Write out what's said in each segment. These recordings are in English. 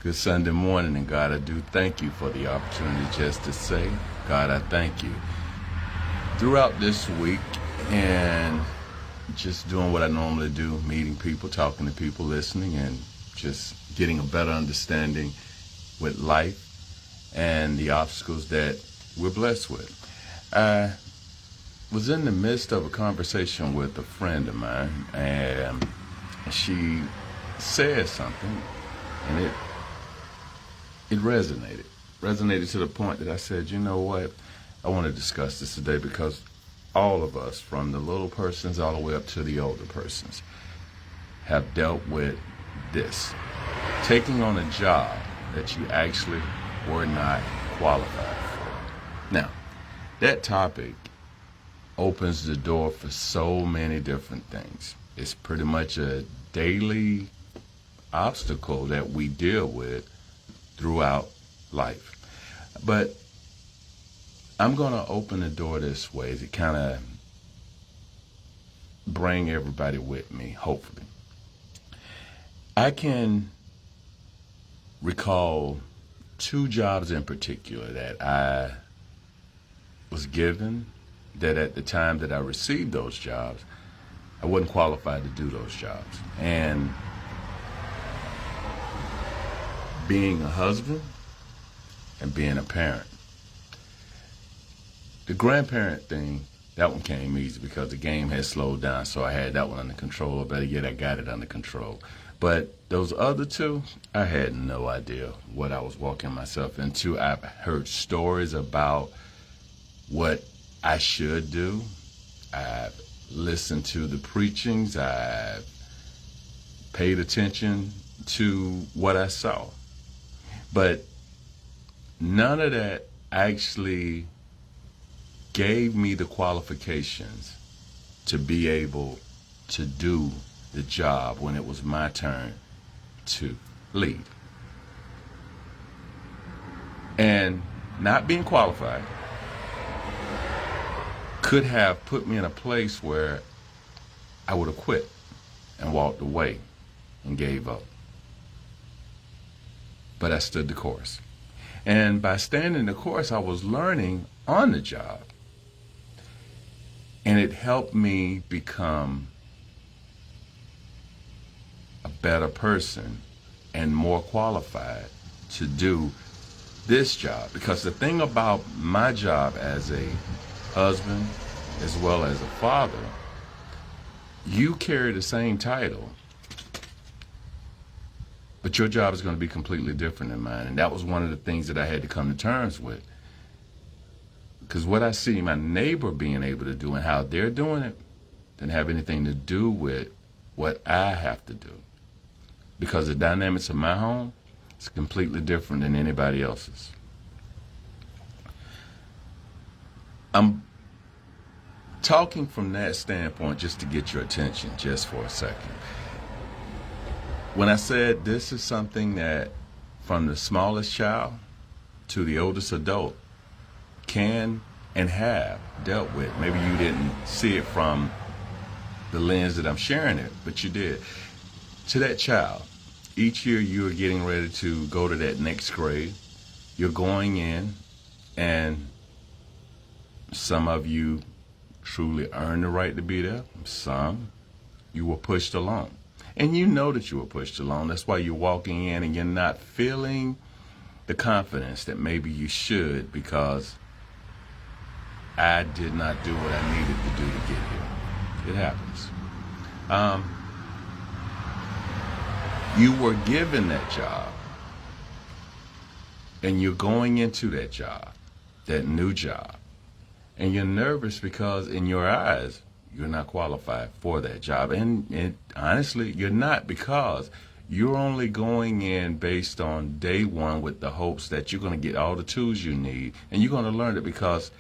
Good Sunday morning, and God, I do thank you for the opportunity just to say, God, I thank you. Throughout this week, and just doing what I normally do, meeting people, talking to people, listening, and just getting a better understanding with life and the obstacles that we're blessed with. I was in the midst of a conversation with a friend of mine, and she said something, and it resonated to the point that I said, you know what, I want to discuss this today, because all of us, from the little persons all the way up to the older persons, have dealt with this: taking on a job that you actually were not qualified for. Now, that topic opens the door for so many different things. It's pretty much a daily obstacle that we deal with throughout life. But I'm going to open the door this way to kind of bring everybody with me, hopefully. I can recall two jobs in particular that I was given, that at the time that I received those jobs, I wasn't qualified to do those jobs. And being a husband and being a parent. The grandparent thing, that one came easy because the game had slowed down, so I had that one under control, or better yet, I got it under control. But those other two, I had no idea what I was walking myself into. I've heard stories about what I should do. I've listened to the preachings. I've paid attention to what I saw. But none of that actually gave me the qualifications to be able to do the job when it was my turn to lead. And not being qualified could have put me in a place where I would have quit and walked away and gave up. But I stood the course. And by standing the course, I was learning on the job. And it helped me become a better person and more qualified to do this job. Because the thing about my job as a husband as well as a father, you carry the same title, but your job is going to be completely different than mine. And that was one of the things that I had to come to terms with. Because what I see my neighbor being able to do and how they're doing it didn't have anything to do with what I have to do. Because the dynamics of my home is completely different than anybody else's. I'm talking from that standpoint just to get your attention just for a second. When I said this is something that from the smallest child to the oldest adult can and have dealt with. Maybe you didn't see it from the lens that I'm sharing it, but you did. To that child, each year you are getting ready to go to that next grade. You're going in, and some of you truly earned the right to be there. Some, you were pushed along. And you know that you were pushed along. That's why you're walking in and you're not feeling the confidence that maybe you should, because I did not do what I needed to do to get here. It happens. You were given that job, and you're going into that job, that new job, and you're nervous because in your eyes, you're not qualified for that job. And honestly, you're not, because you're only going in based on day one with the hopes that you're going to get all the tools you need, and you're going to learn it, because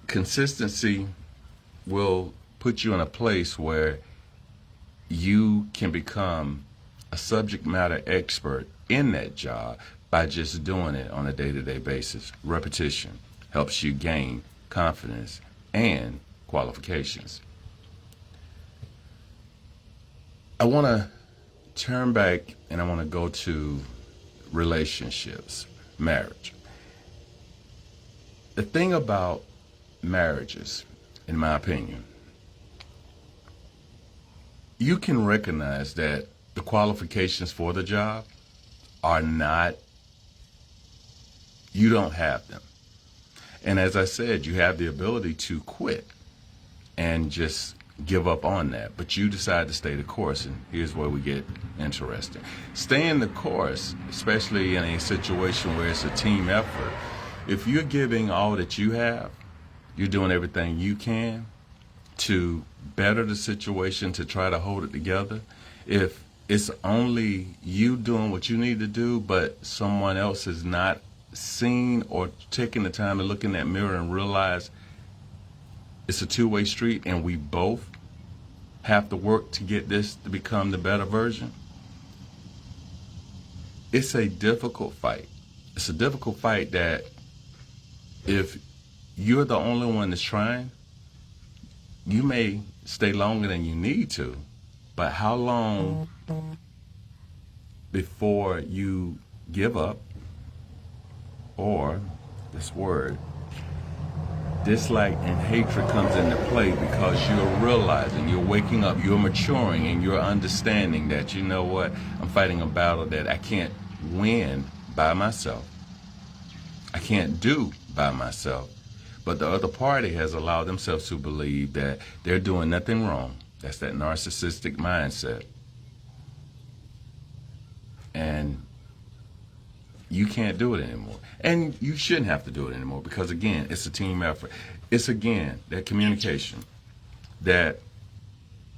consistency will put you in a place where you can become a subject matter expert in that job by just doing it on a day-to-day basis. Repetition helps you gain confidence and qualifications. I want to turn back and I want to go to relationships, marriage. The thing about marriages, in my opinion, you can recognize that the qualifications for the job are not, you don't have them. And as I said, you have the ability to quit and just give up on that. But you decide to stay the course, and here's where we get interesting. Staying the course, especially in a situation where it's a team effort, if you're giving all that you have, you're doing everything you can to better the situation, to try to hold it together. If it's only you doing what you need to do, but someone else is not seen or taking the time to look in that mirror and realize it's a two-way street and we both have to work to get this to become the better version, it's a difficult fight. It's a difficult fight that if you're the only one that's trying, you may stay longer than you need to, but how long before you give up, or this word, dislike and hatred comes into play, because you're realizing, you're waking up, you're maturing, and you're understanding that, you know what, I'm fighting a battle that I can't win by myself. I can't do by myself. But the other party has allowed themselves to believe that they're doing nothing wrong. That's that narcissistic mindset. And you can't do it anymore. And you shouldn't have to do it anymore, because, again, it's a team effort. It's, again, that communication, that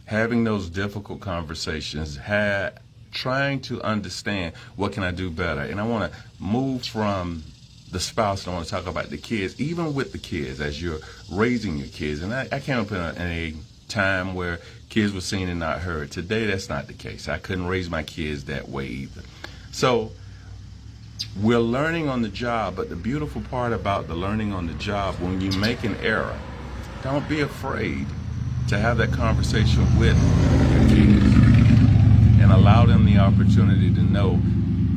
having those difficult conversations, trying to understand what can I do better. And I want to move from the spouse, and I want to talk about the kids, even with the kids, as you're raising your kids. And I came up in a time where kids were seen and not heard. Today, that's not the case. I couldn't raise my kids that way either. So we're learning on the job, but the beautiful part about the learning on the job, when you make an error, don't be afraid to have that conversation with your kids and allow them the opportunity to know,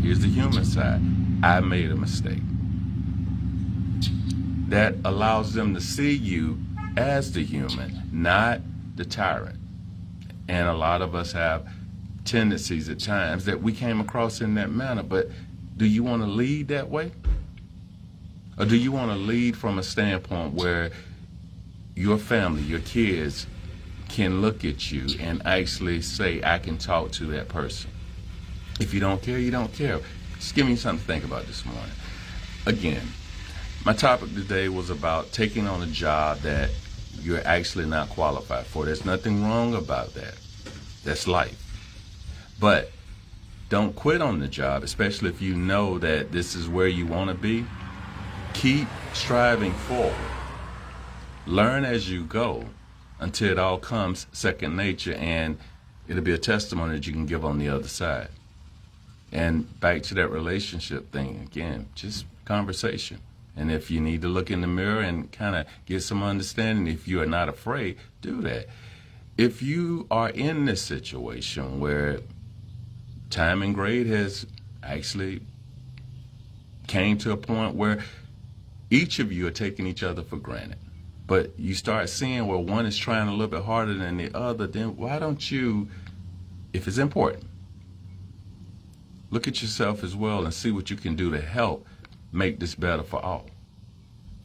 here's the human side. I made a mistake. That allows them to see you as the human, not the tyrant. And a lot of us have tendencies at times that we came across in that manner. But do you want to lead that way? Or do you want to lead from a standpoint where your family, your kids, can look at you and actually say, I can talk to that person? If you don't care, you don't care. Just give me something to think about this morning. Again, my topic today was about taking on a job that you're actually not qualified for. There's nothing wrong about that. That's life. But don't quit on the job, especially if you know that this is where you want to be. Keep striving forward. Learn as you go until it all comes second nature, and it'll be a testimony that you can give on the other side. And back to that relationship thing again, just conversation. And if you need to look in the mirror and kind of get some understanding, if you are not afraid, do that. If you are in this situation where time and grade has actually came to a point where each of you are taking each other for granted, but you start seeing where one is trying a little bit harder than the other, then why don't you, if it's important, look at yourself as well and see what you can do to help make this better for all.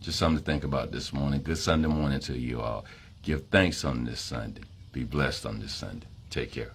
Just something to think about this morning. Good Sunday morning to you all. Give thanks on this Sunday. Be blessed on this Sunday. Take care.